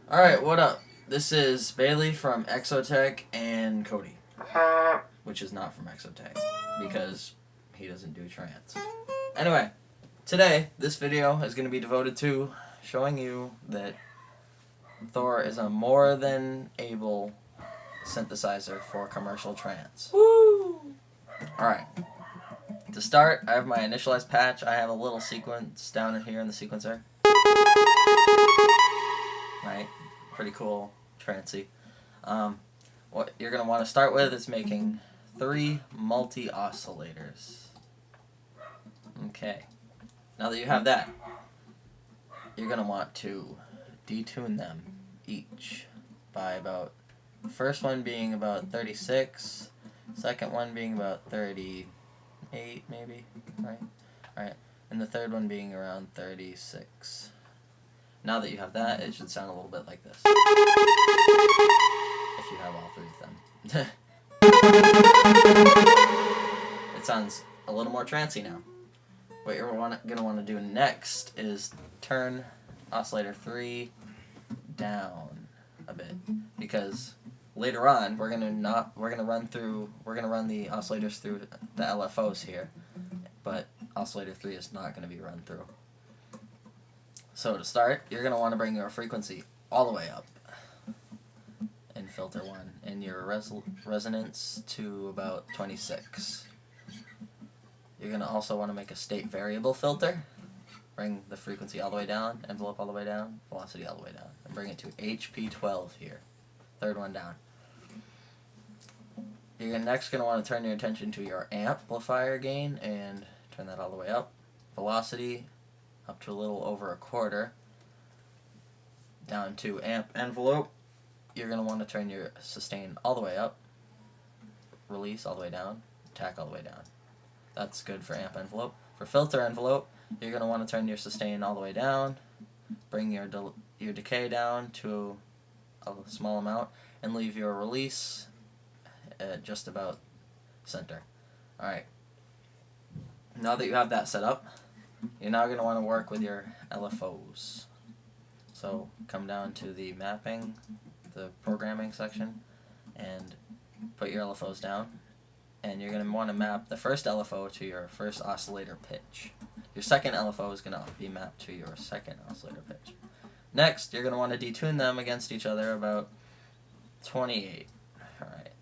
Alright, what up? This is Bailey from Exotech and Cody, which is not from Exotech because he doesn't do trance. Anyway, today this video is going to be devoted to showing you that Thor is a more than able synthesizer for commercial trance. Woo! Alright, to start, I have my initialized patch. I have a little sequence down here in the sequencer. Right? Pretty cool, trancey. What you're going to want to start with is making 3 multi-oscillators. Okay. Now that you have that, you're going to want to detune them each by about, the first one being about 36, second one being about 38 maybe, right? Alright, and the third one being around 36. Now that you have that, it should sound a little bit like this. If you have all 3 of them. It sounds a little more trancy now. What you're going to want to do next is turn oscillator 3 down a bit, because later on we're going to run the oscillators through the LFOs here, but oscillator 3 is not going to be run through. So to start, you're going to want to bring your frequency all the way up in filter 1 and your resonance to about 26. You're going to also want to make a state variable filter. Bring the frequency all the way down, envelope all the way down, velocity all the way down, and bring it to HP12 here. Third one down. You're next going to want to turn your attention to your amplifier gain and turn that all the way up. Velocity up to a little over a quarter. Down to amp envelope. You're going to want to turn your sustain all the way up. Release all the way down. Attack all the way down. That's good for amp envelope. For filter envelope, you're going to want to turn your sustain all the way down. Bring your decay down to a small amount. And leave your release at just about center. Alright. Now that you have that set up, you're now going to want to work with your LFOs. So come down to the mapping, the programming section, and put your LFOs down. And you're going to want to map the first LFO to your first oscillator pitch. Your second LFO is going to be mapped to your second oscillator pitch. Next, you're going to want to detune them against each other about 28. Alright.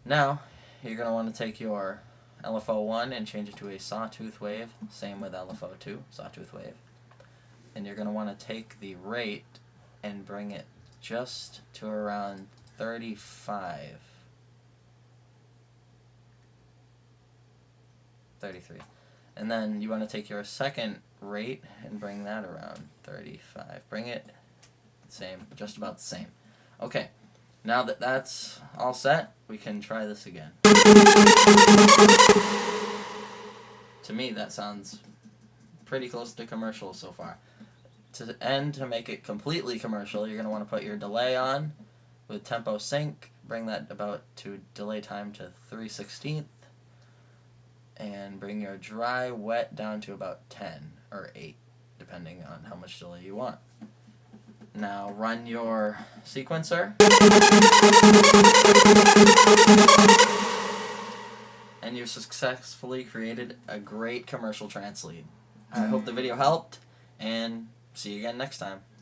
Now, you're going to want to take your LFO 1 and change it to a sawtooth wave. Same with LFO 2, sawtooth wave. And you're going to want to take the rate and bring it just to around 35. 33. And then you want to take your second rate and bring that around 35. Bring it same, just about the same. Okay. Now that that's all set, we can try this again. To me, that sounds pretty close to commercial so far. To make it completely commercial, you're going to want to put your delay on with tempo sync. Bring that about to delay time to 3/16. And bring your dry wet down to about 10 or 8, depending on how much delay you want. Now run your sequencer, and you've successfully created a great commercial trance lead. I hope the video helped, and see you again next time.